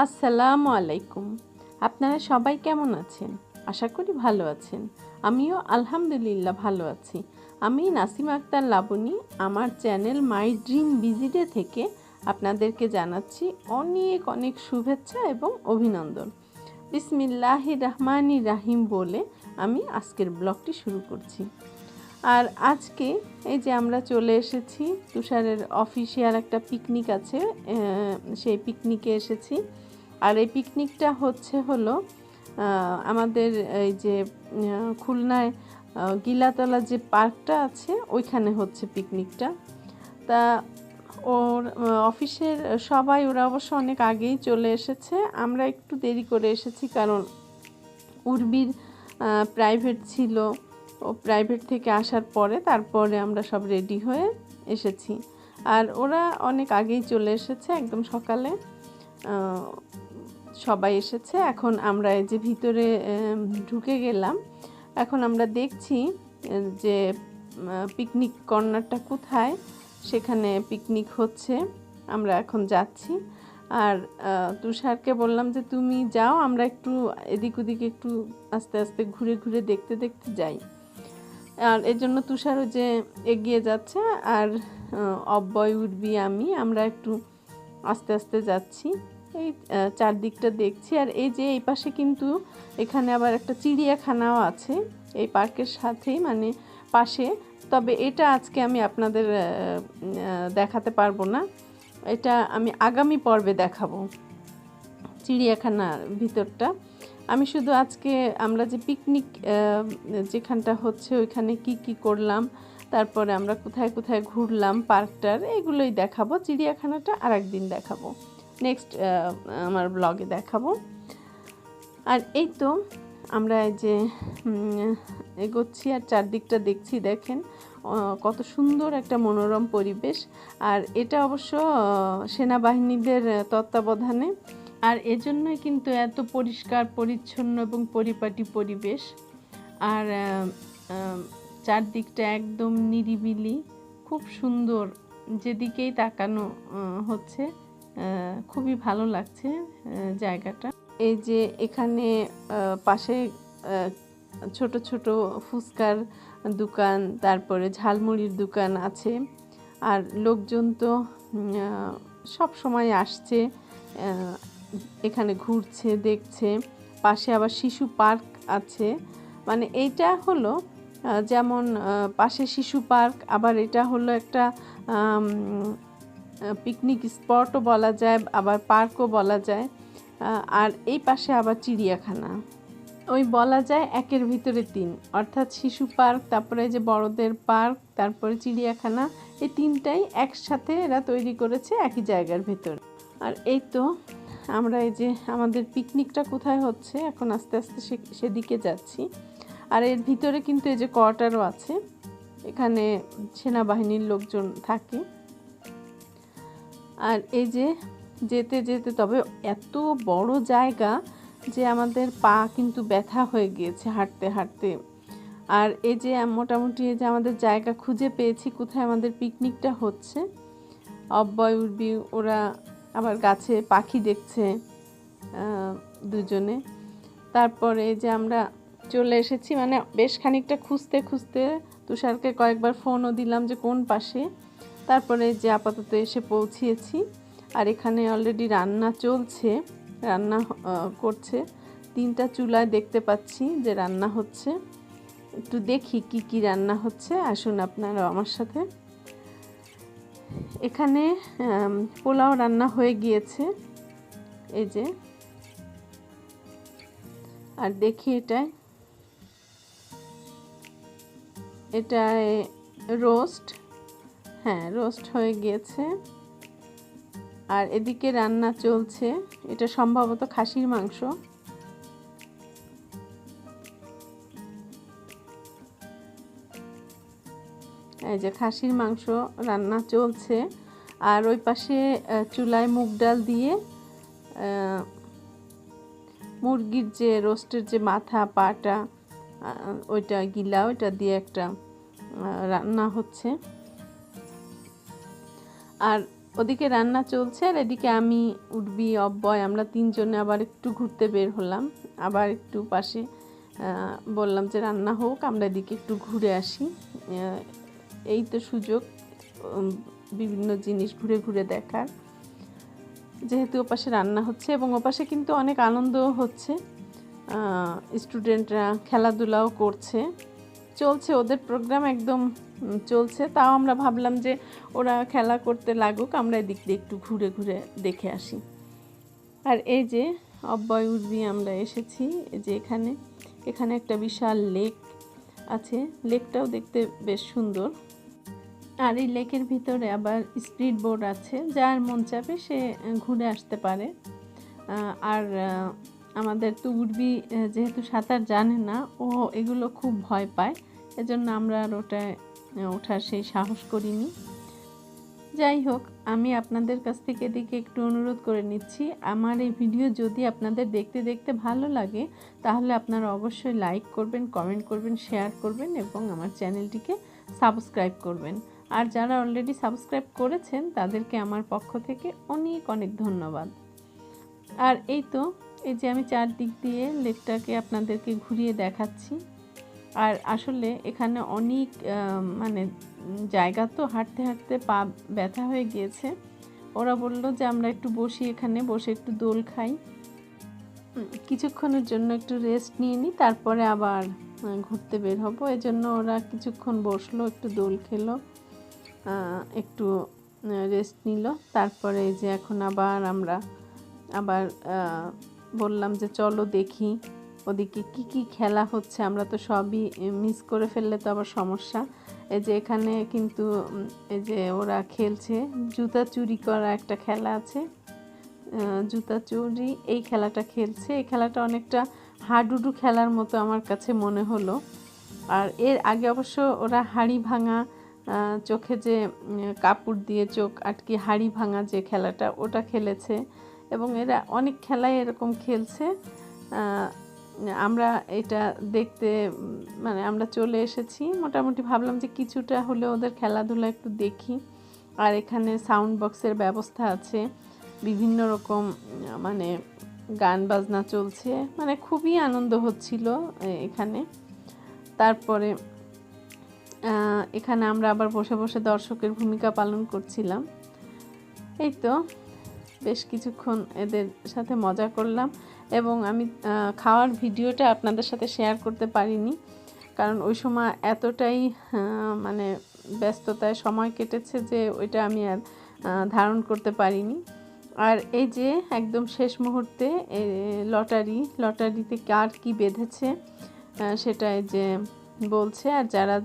আসসালামু আলাইকুম। আপনারা সবাই কেমন আছেন? আশা করি ভালো আছেন। আমিও আলহামদুলিল্লাহ ভালো আছি। আমি নাসিমা আক্তার লাবণী। আমার চ্যানেল মাই ড্রিম বিজি থেকে আপনাদেরকে জানাচ্ছি অনেক অনেক শুভেচ্ছা এবং অভিনন্দন। বিসমিল্লাহির রহমানির রাহিম বলে আমি আজকের ব্লগটি শুরু করছি। আর আজকে এই যে আমরা চলে এসেছি, তুষারের অফিসিয়াল একটা পিকনিক আছে, সেই পিকনিকে এসেছি। আর এই পিকনিকটা হলো আমাদের এই যে খুলনায় গিলাতলা যে পার্কটা আছে ওইখানে হচ্ছে পিকনিকটা। তা ওর অফিসের সবাই ওরা অবশ্য অনেক আগেই চলে এসেছে, আমরা একটু দেরি করে এসেছি কারণ উর্বির প্রাইভেট ছিল। ও প্রাইভেট থেকে আসার পরে তারপরে আমরা সব রেডি হয়ে এসেছি। আর ওরা অনেক আগেই চলে এসেছে, একদম সকালে সবাই এসেছে। এখন আমরা এই যে ভিতরে ঢুকে গেলাম। এখন আমরা দেখছি যে পিকনিক কর্নারটা কোথায়, সেখানে পিকনিক হচ্ছে। আমরা এখন যাচ্ছি। আর তুষারকে বললাম যে তুমি যাও, আমরা একটু এদিক ওদিক একটু আস্তে আস্তে ঘুরে ঘুরে দেখতে দেখতে যাই। আর এর জন্য তুষারও যে এগিয়ে যাচ্ছে, আর অব্যয় উর্বি আমরা একটু আস্তে আস্তে যাচ্ছি। এই চারদিকটা দেখছি। আর এই যে এই পাশে কিন্তু এখানে আবার একটা চিড়িয়াখানাও আছে এই পার্কের সাথেই, মানে পাশে। তবে এটা আজকে আমি আপনাদের দেখাতে পারবো না, এটা আমি আগামী পর্বে দেখাবো চিড়িয়াখানার ভিতরটা। আমি শুধু আজকে আমরা যে পিকনিক যেখানটা হচ্ছে ওইখানে কি কি করলাম, তারপরে আমরা কোথায় কোথায় ঘুরলাম পার্কটার, এগুলোই দেখাবো। চিড়িয়াখানাটা আর একদিন দেখাবো, নেক্সট আমার ব্লগে দেখাবো। আর এই তো আমরা এই যে এগোচ্ছি আর চারদিকটা দেখছি, দেখেন কত সুন্দর একটা মনোরম পরিবেশ। আর এটা অবশ্য সেনাবাহিনীদের তত্ত্বাবধানে, আর এজন্যই কিন্তু এত পরিষ্কার পরিচ্ছন্ন এবং পরিপাটি পরিবেশ। আর চারদিকটা একদম নিরিবিলি, খুব সুন্দর, যেদিকেই তাকানো হচ্ছে খুবই ভালো লাগছে জায়গাটা। এই যে এখানে পাশে ছোট ছোট ফুচকার দোকান, তারপরে ঝালমুড়ির দোকান আছে। আর লোকজন তো সব সময় আসছে, এখানে ঘুরছে দেখছে। পাশে আবার শিশু পার্ক আছে, মানে এইটা হলো যেমন পাশে শিশু পার্ক, আবার এটা হলো একটা পিকনিক স্পটও বলা যায়, আবার পার্কও বলা যায়। আর এই পাশে আবার চিড়িয়াখানা, ওই বলা যায় একের ভিতরে তিন, অর্থাৎ শিশু পার্ক, তারপরে যে বড়দের পার্ক, তারপরে চিড়িয়াখানা, এই তিনটাই একসাথে এরা তৈরি করেছে একই জায়গার ভেতরে। আর এই তো আমরা এই যে আমাদের পিকনিকটা কোথায় হচ্ছে, এখন আস্তে আস্তে সেদিকে যাচ্ছি। আর এর ভিতরে কিন্তু এই যে কোয়ার্টারও আছে, এখানে সেনাবাহিনীর লোকজন থাকে। আর এই যে যেতে যেতে, তবে এত বড় জায়গা যে আমাদের পা কিন্তু ব্যথা হয়ে গিয়েছে হাঁটতে হাঁটতে। আর এই যে মোটামুটি এই যে আমাদের জায়গা খুঁজে পেয়েছি কোথায় আমাদের পিকনিকটা হচ্ছে। অব্যয় উর্বি ওরা আবার গাছে পাখি দেখছে দুজনে। তারপরে যে আমরা চলে এসেছি, মানে বেশ খানিকটা খুঁজতে খুঁজতে তুষারকে কয়েকবার ফোনও দিলাম যে কোন পাশে। তারপরে যে আপাতত এসে পৌঁছিয়েছি। আর এখানে অলরেডি রান্না চলছে, রান্না করছে। 3টা চুলায় দেখতে পাচ্ছি যে রান্না হচ্ছে। একটু দেখি কি কি রান্না হচ্ছে, আসুন আপনারা আমার সাথে। এখানে পোলাও রান্না হয়ে গিয়েছে, এই যে। আর দেখি এটায় রোস্ট, হ্যাঁ রোস্ট হয়ে গিয়েছে। আর এদিকে রান্না চলছে, এটা সম্ভবত খাসির মাংস। এই যে খাসির মাংস রান্না চলছে। আর ওই পাশে চুলায় মুগ ডাল দিয়ে মুরগির যে রোস্টের যে মাথা পাটা, ওইটা গিলা, ওইটা দিয়ে একটা রান্না হচ্ছে। আর ওদিকে রান্না চলছে আর এদিকে আমি, উর্বি, অব্বয় আমরা তিনজনে আবার একটু ঘুরতে বের হলাম। আবার একটু পাশে বললাম যে রান্না হোক, আমরা এদিকে একটু ঘুরে আসি। এই তো সুযোগ বিভিন্ন জিনিস ঘুরে ঘুরে দেখার, যেহেতু ওপাশে রান্না হচ্ছে এবং ওপাশে কিন্তু অনেক আনন্দ হচ্ছে। স্টুডেন্টরা খেলাধুলাও করছে, চলছে ওদের প্রোগ্রাম একদম চলছে। তাও আমরা ভাবলাম যে ওরা খেলা করতে লাগুক, আমরা এদিক দিয়ে একটু ঘুরে ঘুরে দেখে আসি। আর এই যে অব্বয়, উর্বি আমরা এসেছি এই যে এখানে একটা বিশাল লেক আছে, লেকটাও দেখতে বেশ সুন্দর। আর এই লেকের ভিতরে আবার স্পিড বোট আছে, যার মন চাবে সে ঘুরে আসতে পারে। আর আমাদের তো উর্বি যেহেতু সাঁতার জানে না, ও এগুলো খুব ভয় পায়, এজন্য আমরা আর ওঠার সেই সাহস করিনি। যাই হোক, আমি আপনাদের কাছ থেকে এদিকে একটু অনুরোধ করে নিচ্ছি, আমার এই ভিডিও যদি আপনাদের দেখতে দেখতে ভালো লাগে তাহলে আপনারা অবশ্যই লাইক করবেন, কমেন্ট করবেন, শেয়ার করবেন এবং আমার চ্যানেলটিকে সাবস্ক্রাইব করবেন। আর যারা অলরেডি সাবস্ক্রাইব করেছেন তাদেরকে আমার পক্ষ থেকে অনেক অনেক ধন্যবাদ। আর এই তো এই যে আমি চারদিক দিয়ে লেকটাকে আপনাদেরকে ঘুরিয়ে দেখাচ্ছি। আর আসলে এখানে অনেক মানে জায়গা, তো হাঁটতে হাঁটতে পা ব্যথা হয়ে গিয়েছে। ওরা বলল যে আমরা একটু বসি, এখানে বসে একটু দোল খাই, কিছুক্ষণের জন্য একটু রেস্ট নিয়ে নিই, তারপরে আবার ঘুরতে বের হবো। এজন্য ওরা কিছুক্ষণ বসলো, একটু দোল খেলো, একটু রেস্ট নিল। তারপরে এই যে এখন আমরা আবার বললাম যে চলো দেখি ওদিকে কি কি খেলা হচ্ছে, আমরা তো সবই মিস করে ফেললে তো আবার সমস্যা। এই যে এখানে কিন্তু এই যে ওরা খেলছে জুতা চুরি করা, একটা খেলা আছে জুতা চুরি, এই খেলাটা খেলছে। এই খেলাটা অনেকটা হাডুডু খেলার মতো আমার কাছে মনে হলো। আর এর আগে অবশ্য ওরা হাড়ি ভাঙা, চোখে যে কাপড় দিয়ে চোখ আটকে হাড়ি ভাঙা যে খেলাটা, ওটা খেলেছে এবং এরা অনেক খেলায় এরকম খেলছে। আমরা এটা দেখতে মানে আমরা চলে এসেছি, মোটামুটি ভাবলাম যে কিছুটা হলে ওদের খেলাধুলা একটু দেখি। আর এখানে সাউন্ড বক্সের ব্যবস্থা আছে, বিভিন্ন রকম মানে গান বাজনা চলছে, মানে খুবই আনন্দ হচ্ছিল এখানে। তারপরে এখানে আমরা আবার বসে বসে দর্শকের ভূমিকা পালন করছিলাম। এই তো বেশ কিছুক্ষণ এদের সাথে মজা করলাম এবং আমি খাওয়ার ভিডিওটা আপনাদের সাথে শেয়ার করতে পারিনি, কারণ ওই সময় এতটাই মানে ব্যস্ততায় সময় কেটেছে যে ওইটা আমি আর ধারণ করতে পারিনি। আর এই যে একদম শেষ মুহূর্তে লটারিতে কার কি বেঁধেছে সেটা এই যে বলছে, আর যারা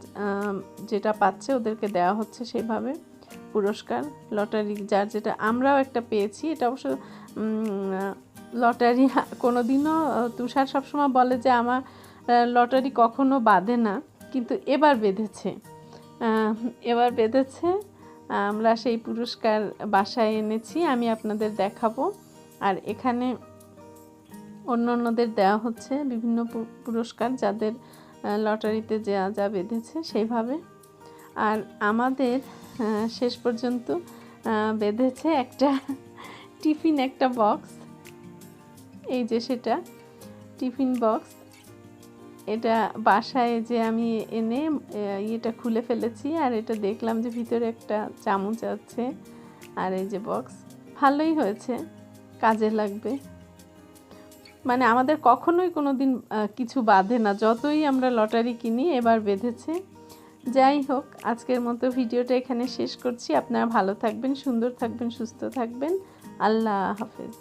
যেটা পাচ্ছে ওদেরকে দেওয়া হচ্ছে সেভাবে পুরস্কার। লটারি যার যেটা, আমরাও একটা পেয়েছি, এটা অবশ্য লটারি কোনোদিনও, তুষার সবসময় বলে যে আমার লটারি কখনো বাঁধে না, কিন্তু এবার বেঁধেছে। আমরা সেই পুরস্কার বাসায় এনেছি, আমি আপনাদের দেখাবো। আর এখানে অন্যদের দেওয়া হচ্ছে বিভিন্ন পুরস্কার যাদের লটারিতে যা বেঁধেছে সেইভাবে। আর আমাদের শেষ পর্যন্ত বেঁধেছে একটা টিফিন, একটা বক্স, এই যে সেটা টিফিন বক্স। এটা বাসায় যে আমি এনে এটা খুলে ফেলেছি, আর এটা দেখলাম যে ভিতরে একটা চামচ আছে। আর এই যে বক্স, ভালোই হয়েছে, কাজে লাগবে। মানে আমাদের কখনোই কোনো দিন কিছু বাঁধে না, যতই আমরা লটারি কিনি, এবার বেঁধেছে। যাই হোক, আজকের মতো ভিডিওটা এখানে শেষ করছি। আপনারা ভালো থাকবেন, সুন্দর থাকবেন, সুস্থ থাকবেন। আল্লাহ হাফেজ।